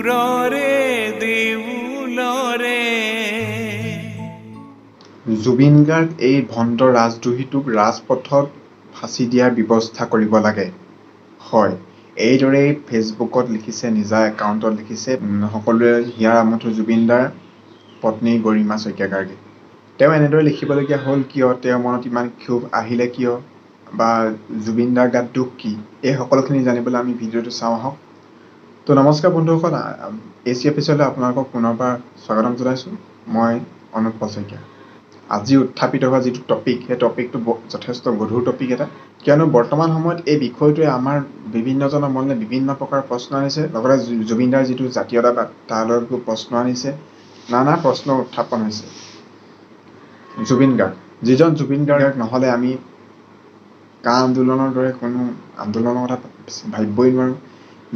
সুৰৰে দেউলৰে। জুবিন গাৰ্গ এই ভণ্ড ৰাজদ্ৰোহীটোক ৰাজপথত ফাঁচি দিয়াৰ ব্যৱস্থা কৰিব লাগে। হয়, এইদৰেই ফেচবুকত লিখিছে, নিজা একাউণ্টত লিখিছে সকলোৱে হিয়াৰ আমঠু জুবিনদাৰ পত্নী গৰিমা শইকীয়া গাৰ্গে। তেওঁ এনেদৰে লিখিবলগীয়া হ'ল কিয়, তেওঁৰ মনত ইমান ক্ষোভ আহিলে কিয়, বা জুবিনদাৰ গাত দুখ কি, এই সকলোখিনি জানিবলৈ আমি ভিডিঅ'টো চাওঁ আহক। তো নমস্কাৰ বন্ধুসকল, AC অফিচলৈ আপোনালোকক পুনৰবাৰ স্বাগতম জনাইছোঁ। মই অনুপ শইকীয়া। আজি উত্থাপিত হোৱা যিটো টপিক, সেই টপিকটো যথেষ্ট গধুৰ টপিক এটা, কিয়নো বৰ্তমান সময়ত এই বিষয়টোৱে আমাৰ বিভিন্নজনৰ মনলৈ বিভিন্ন প্ৰকাৰৰ প্ৰশ্ন আনিছে, লগতে জুবিনদাৰ যিটো জাতীয়তাবাদ তালৈকো প্ৰশ্ন আনিছে, নানা প্ৰশ্ন উত্থাপন হৈছে। জুবিন গাৰ্গ, যিজন জুবিন গাৰ্গ নহ'লে আমি কা আন্দোলনৰ দৰে কোনো আন্দোলনৰ কথা ভাবিবই নোৱাৰোঁ।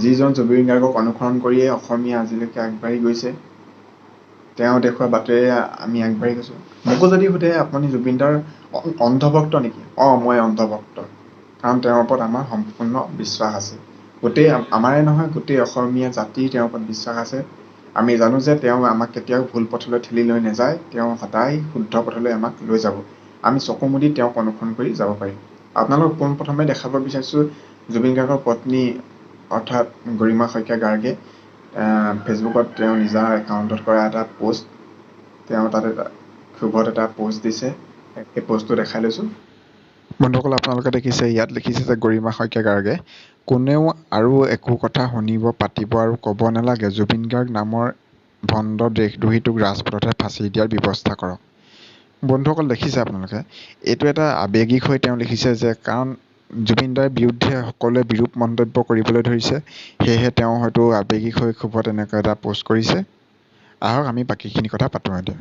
যিজন জুবিন গাৰ্গক অনুসৰণ কৰিয়ে অসমীয়া আজিলৈকে আগবাঢ়ি গৈছে, তেওঁ দেখুওৱা বাটেৰে আমি আগবাঢ়ি গৈছোঁ। মোকো যদি সোধে আপুনি জুবিনদাৰ অন্ধভক্ত নেকি, মই অন্ধভক্ত, কাৰণ তেওঁৰ ওপৰত আমাৰ সম্পূৰ্ণ বিশ্বাস আছে। গোটেই আমাৰে নহয়, গোটেই অসমীয়া জাতিৰ তেওঁৰ ওপৰত বিশ্বাস আছে। আমি জানো যে তেওঁ আমাক কেতিয়াও ভুল পথলৈ ঠেলি লৈ নাযায়, তেওঁ সদায় শুদ্ধ পথলৈ আমাক লৈ যাব। আমি চকু মুদি তেওঁক অনুসৰণ কৰি যাব পাৰিম। আপোনালোকক পোনপ্ৰথমে দেখাব বিচাৰিছোঁ জুবিন গাৰ্গৰ পত্নী অৰ্থাৎ গৰিমা শইকীয়া গাৰ্গে ফেচবুকত তেওঁ নিজা একাউণ্টত কৰা এটা পোষ্ট, তেওঁ তাত এটা ক্ষোভত এটা পোষ্ট দিছে। সেই পোষ্টটো দেখাই লৈছোঁ বন্ধুসকল। আপোনালোকে দেখিছে, ইয়াত লিখিছে যে গৰিমা শইকীয়া গাৰ্গে, কোনেও আৰু একো কথা শুনিব, পাতিব আৰু ক'ব নালাগে। জুবিন গাৰ্গ নামৰ ভণ্ড দেশদ্ৰোহীটোক ৰাজপথতে ফাঁচি দিয়াৰ ব্যৱস্থা কৰক। বন্ধুসকল দেখিছে আপোনালোকে, এইটো এটা আৱেগিক হৈ তেওঁ লিখিছে যে কাৰণ জুবিনদাৰ বিৰুদ্ধে সকলোৱে বিৰূপ মন্তব্য কৰিবলৈ ধৰিছে, সেয়েহে তেওঁ হয়তো আৱেগিক হৈ ক্ষোভত এনেকৈ এটা পোষ্ট কৰিছে। আহক আমি বাকীখিনি কথা পাতোঁ এতিয়া।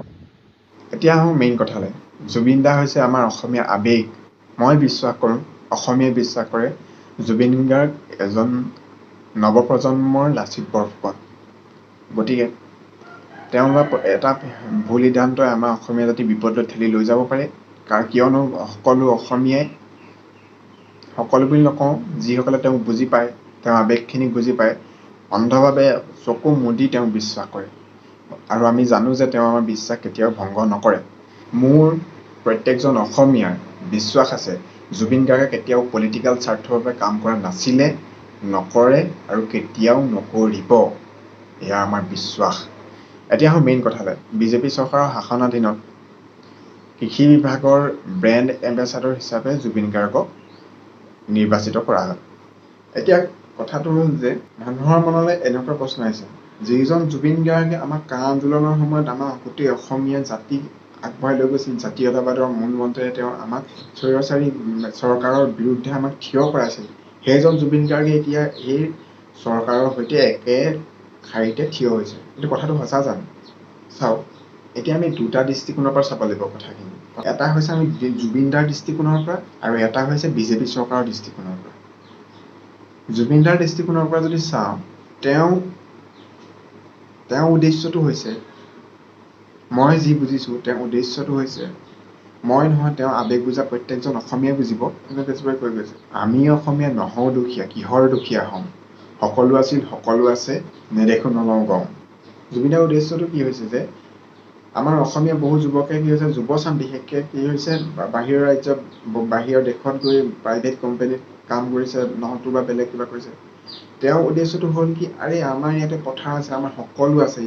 এতিয়া আহোঁ মেইন কথালৈ। জুবিন দা হৈছে আমাৰ অসমীয়া আৱেগ। মই বিশ্বাস কৰোঁ, অসমীয়াই বিশ্বাস কৰে, জুবিন গাৰ্গ এজন নৱপ্ৰজন্মৰ লাচিত বৰফুকন। গতিকে তেওঁ এটা ভুল সিদ্ধান্তই আমাৰ অসমীয়া জাতি বিপদলৈ ঠেলি লৈ যাব পাৰে। কিয়নো সকলো অসমীয়াই, সকলো বুলি নকওঁ, যিসকলে তেওঁক বুজি পায়, তেওঁৰ আৱেগখিনিক বুজি পায়, অন্ধভাৱে চকু মুদি তেওঁক বিশ্বাস কৰে। আৰু আমি জানো যে তেওঁ আমাৰ বিশ্বাস কেতিয়াও ভংগ নকৰে। মোৰ প্ৰত্যেকজন অসমীয়াৰ বিশ্বাস আছে, জুবিন গাৰ্গে কেতিয়াও পলিটিকেল স্বাৰ্থৰ বাবে কাম কৰা নাছিলে, নকৰে আৰু কেতিয়াও নকৰিব। এয়া আমাৰ বিশ্বাস। এতিয়া আহোঁ মেইন কথালৈ। বিজেপি চৰকাৰৰ শাসনাধীনত কৃষি বিভাগৰ ব্ৰেণ্ড এম্বেচাডৰ হিচাপে জুবিন গাৰ্গক নিৰ্বাচিত কৰা হয়। এতিয়া কথাটো হ'ল যে মানুহৰ মনলৈ এনেকুৱা প্ৰশ্ন আহিছে, যিজন জুবিন গাৰ্গে আমাক কা আন্দোলনৰ সময়ত আমাৰ গোটেই অসমীয়া জাতিক আগবঢ়াই লৈ গৈছিল, জাতীয়তাবাদৰ মূল মন্ত্ৰেৰে তেওঁ আমাক স্বৈৰাচাৰী চৰকাৰৰ বিৰুদ্ধে আমাক থিয় কৰাইছিল, সেইজন জুবিন গাৰ্গে এতিয়া এই চৰকাৰৰ সৈতে একে শাৰীতে থিয় হৈছে। কিন্তু কথাটো সঁচা জানো? চাওক, এতিয়া আমি দুটা দৃষ্টিকোণৰ পৰা চাব লাগিব কথাখিনি। এটা হৈছে আমি জুবিনদাৰ দৃষ্টিকোণৰ পৰা, আৰু এটা হৈছে বিজেপি চৰকাৰৰ দৃষ্টিকোণৰ পৰা। জুবিনদাৰ দৃষ্টিকোণৰ পৰা যদি চাওঁ, তেওঁৰ উদ্দেশ্যটো হৈছে, মই যি বুজিছোঁ, তেওঁৰ উদ্দেশ্যটো হৈছে, মই নহয়, তেওঁ আৱেগ বুজা প্ৰত্যেকজন অসমীয়াই বুজিব। বেছিভাগ কৈ গৈছে, আমি অসমীয়া নহওঁ দুখীয়া, কিহৰ দুখীয়া হ'ম, সকলো আছিল সকলো আছে, নেদেখোঁ নলওঁ গম। জুবিনদাৰ উদ্দেশ্যটো কি হৈছে যে আমাৰ অসমীয়া বহু যুৱকে কি হৈছে, যুৱচাম বিশেষকৈ কি হৈছে, বাহিৰৰ ৰাজ্যত, বাহিৰৰ দেশত গৈ প্ৰাইভেট কোম্পানীত কাম কৰিছে, নতুবা বেলেগ কিবা কৰিছে। তেওঁৰ উদ্দেশ্যটো হ'ল কি, আৰে আমাৰ ইয়াতে পথাৰ আছে, আমাৰ সকলো আছে,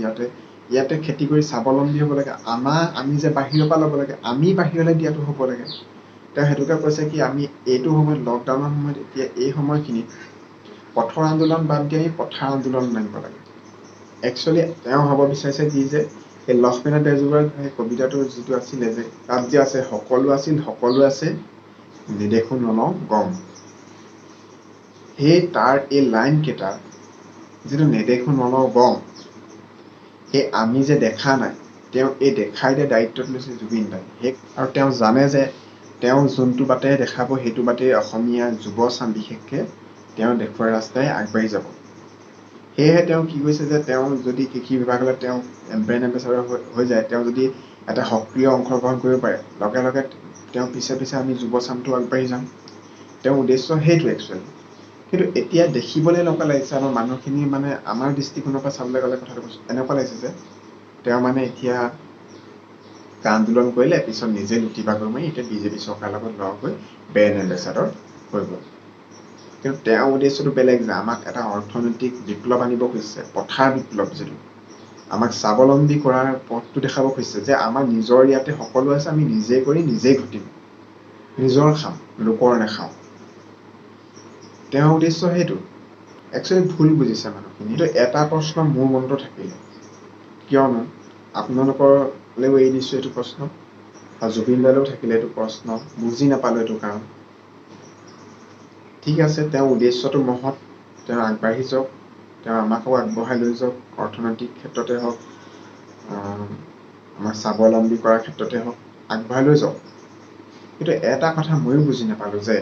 ইয়াতে খেতি কৰি স্বাৱলম্বী হ'ব লাগে, আমি যে বাহিৰৰ পৰা ল'ব লাগে, আমি বাহিৰলৈ দিয়াটো হ'ব লাগে। তেওঁ সেইটোকে কৈছে কি, আমি এইটো সময়ত, লকডাউনৰ সময়ত, এতিয়া এই সময়খিনিত পথৰ আন্দোলন বাদ দি আমি পথাৰ আন্দোলন মাৰিব লাগে। একচুৱেলি তেওঁ হ'ব বিচাৰিছে কি যে, এই লক্ষ্মীনাথ বেজবৰুৱাৰ সেই কবিতাটো যিটো আছিলে যে, তাত যে আছে, সকলো আছিল সকলো আছে, নেদেখোঁ নলওঁ গম। সেই তাৰ এই লাইন কেইটা, যিটো নেদেখোঁ নলওঁ গম, সেই আমি যে দেখা নাই, তেওঁ এই দেখাই দিয়া দায়িত্বত লৈছে জুবিন দাই। আৰু তেওঁ জানে যে তেওঁ যোনটো বাটেৰে দেখাব, সেইটো বাটেৰে অসমীয়া যুৱচাম বিশেষকৈ তেওঁ দেখুওৱা ৰাস্তাই আগবাঢ়ি যাব। সেয়েহে তেওঁ কি কৈছে যে, তেওঁ যদি কৃষি বিভাগলৈ তেওঁ ব্ৰেণ্ড এম্বেচাডৰ হৈ যায়, তেওঁ যদি এটা সক্ৰিয় অংশগ্ৰহণ কৰিব পাৰে, লগে লগে তেওঁ পিছে পিছে আমি যুৱচামটো আগবাঢ়ি যাম। তেওঁৰ উদ্দেশ্য সেইটো একচুৱেলি। কিন্তু এতিয়া দেখিবলৈ এনেকুৱা লাগিছে আমাৰ মানুহখিনি মানে আমাৰ দৃষ্টিকোণৰ পৰা চাবলৈ গ'লে কথাটো কৈছোঁ এনেকুৱা লাগিছে যে তেওঁ মানে এতিয়া আন্দোলন কৰিলে পিছত নিজে লুটি বাগৰ মাৰি এতিয়া বিজেপি চৰকাৰৰ লগত লগ হৈ ব্ৰেণ্ড এম্বেচাডৰ হৈ গ'ল। কিন্তু তেওঁৰ উদ্দেশ্যটো বেলেগ যে আমাক এটা অৰ্থনৈতিক বিপ্লৱ আনিব খুজিছে, পথাৰ বিপ্লৱ যিটো আমাক স্বাৱলম্বী কৰাৰ পথটো দেখাব খুজিছে যে আমাৰ নিজৰ ইয়াতে সকলো আছে, আমি নিজে কৰি নিজেই ঘটিম, নিজৰ খাম, লোকৰ নাখাওঁ। তেওঁৰ উদ্দেশ্য সেইটো। একচুৱেলি ভুল বুজিছে মানুহখিনি। কিন্তু এটা প্ৰশ্ন মোৰ মনতো থাকিলে, কিয়নো আপোনালোকলৈও এৰি দিছোঁ এইটো প্ৰশ্ন, আৰু জুবিন দালৈও থাকিলে এইটো প্ৰশ্ন, বুজি নাপালোঁ এইটো কাৰণ। ঠিক আছে, তেওঁৰ উদ্দেশ্যটো মহৎ, তেওঁ আগবাঢ়ি যাওক, তেওঁ আমাকো আগবঢ়াই লৈ যাওক, অৰ্থনৈতিক ক্ষেত্ৰতে হওক, আমাক স্বাৱলম্বী কৰাৰ ক্ষেত্ৰতে হওক, আগবঢ়াই লৈ যাওক। কিন্তু এটা কথা ময়ো বুজি নাপালোঁ যে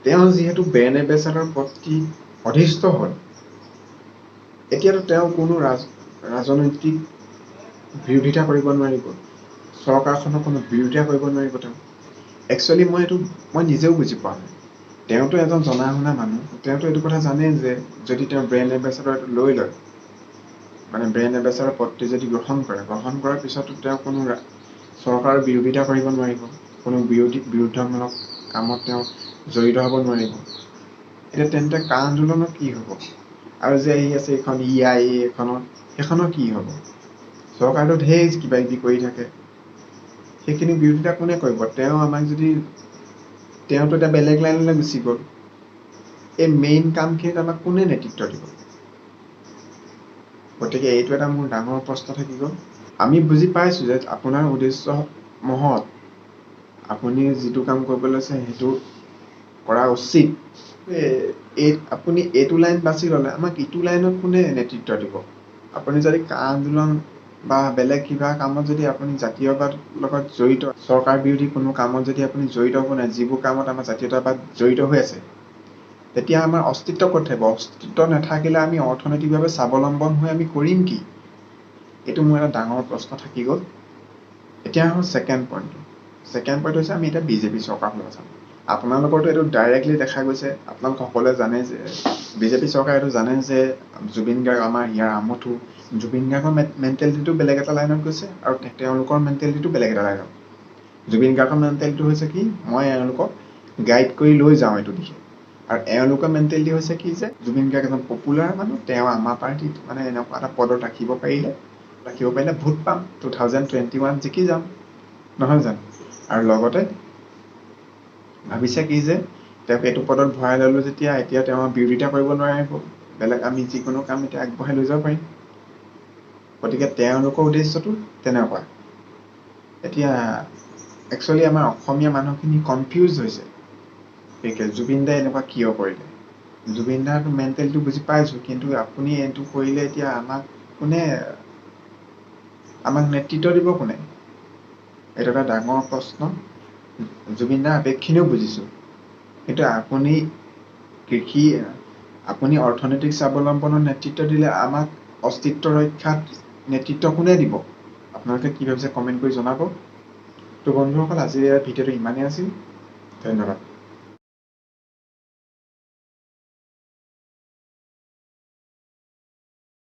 তেওঁ যিহেতু ব্ৰেণ্ড এম্বেচাডৰ প্ৰতি অধিষ্ঠ হ'ল, এতিয়াতো তেওঁ কোনো ৰাজনৈতিক বিৰোধিতা কৰিব নোৱাৰিব, চৰকাৰখনৰ কোনো বিৰোধিতা কৰিব নোৱাৰিব তেওঁ। একচুৱেলি মই নিজেও বুজি পোৱা নাই। তেওঁতো এজন জনা শুনা মানুহ, তেওঁতো এইটো কথা জানে যে যদি তেওঁ ব্ৰেণ্ড এম্বেচাডৰ এইটো লৈ লয়, মানে ব্ৰেণ্ড এম্বেচাডৰ পদটো যদি গ্ৰহণ কৰাৰ পিছতো তেওঁ কোনো চৰকাৰৰ বিৰোধিতা কৰিব নোৱাৰিব, কোনো বিৰুদ্ধমূলক কামত তেওঁ জড়িত হ'ব নোৱাৰিব। এতিয়া তেন্তে কা আন্দোলনৰ কি হ'ব? আৰু যে আহি আছে এইখন EIA সেইখনৰ কি হ'ব? চৰকাৰটো ঢেৰ কিবা কিবি কৰি থাকে, সেইখিনি বিৰোধিতা কোনে কৰিব? তেওঁতো এটা বেলেগ লাইনলৈ গুচি গ'ল। এই মেইন কামখিনিত আমাক কোনে নেতৃত্ব দিব? গতিকে এইটো এটা মোৰ ডাঙৰ প্ৰশ্ন থাকি গ'ল। আমি বুজি পাইছোঁ যে আপোনাৰ উদ্দেশ্য মহৎ, আপুনি যিটো কাম কৰিব লৈছে সেইটো কৰা উচিত। আপুনি এইটো লাইন বাছি ল'লে আমাক ইটো লাইনত কোনে নেতৃত্ব দিব? আপুনি যদি কা আন্দোলন বা বেলেগ কিবা কামত যদি আপুনি জাতীয়বাদ লগত জড়িত, চৰকাৰ বিৰোধী কোনো কামত যদি আপুনি জড়িত হ'ব নাই, যিবোৰ কামত আমাৰ জাতীয়তাবাদ জড়িত হৈ আছে, তেতিয়া আমাৰ অস্তিত্ব ক'ত থাকিব? অস্তিত্ব নাথাকিলে আমি অৰ্থনৈতিকভাৱে স্বাৱলম্বন হৈ আমি কৰিম কি? এইটো মোৰ এটা ডাঙৰ প্ৰশ্ন থাকি গ'ল। এতিয়া হ'ল ছেকেণ্ড পইণ্টটো হৈছে আমি এতিয়া বিজেপি চৰকাৰখনলৈ যাম। আপোনালোকৰতো এইটো ডাইৰেক্টলি দেখা গৈছে, আপোনালোক সকলোৱে জানে যে বিজেপি চৰকাৰে এইটো জানে যে জুবিন গাৰ্গ আমাৰ ইয়াৰ আমঠু। জুবিন গাৰ্গৰ মেণ্টেলিটিটো বেলেগ এটা লাইনত গৈছে আৰু তেওঁলোকৰ মেণ্টেলিটিটো বেলেগ এটা লাইনত। জুবিন গাৰ্গৰ মেণ্টেলিটি হৈছে কি, মই এওঁলোকক গাইড কৰি লৈ যাওঁ এইটো দিশে, আৰু এওঁলোকৰ মেণ্টেলিটি হৈছে কি যে জুবিন গাৰ্গ এজন পপুলাৰ মানুহ, তেওঁ আমাৰ পাৰ্টিত মানে এনেকুৱা এটা পদত ৰাখিব পাৰিলে ভোট পাম, 2021 জিকি যাম, নহয় জানো? আৰু লগতে ভাবিছে কি যে তেওঁক এইটো পদত ভৰাই ল'লো যেতিয়া এতিয়া তেওঁ বিৰোধিতা কৰিব নোৱাৰিব, বেলেগ আমি যিকোনো কাম এতিয়া আগবঢ়াই লৈ যাব পাৰিম। গতিকে তেওঁলোকৰ উদ্দেশ্যটো তেনেকুৱা। এতিয়া একচুৱেলি আমাৰ অসমীয়া মানুহখিনি কনফিউজ হৈছে, জুবিন দাই এনেকুৱা কিয় কৰিলে? জুবিন দাৰ মেণ্টেলিটি বুজি পাইছোঁ, কিন্তু আপুনি এইটো কৰিলে এতিয়া আমাক নেতৃত্ব দিব কোনে? এইটো এটা ডাঙৰ প্ৰশ্ন। জুবিন দাৰ আৱেগখিনিও বুজিছোঁ, কিন্তু আপুনি অৰ্থনৈতিক স্বাৱলম্বনৰ নেতৃত্ব দিলে আমাক অস্তিত্ব ৰক্ষাত নেতৃত্ব কোনে দিব? আপোনালোকে কি ভাবিছে কমেণ্ট কৰি জনাব। তো বন্ধুসকল, আজিৰ ভিডিঅ'টো ইমানেই আছিল। ধন্যবাদ।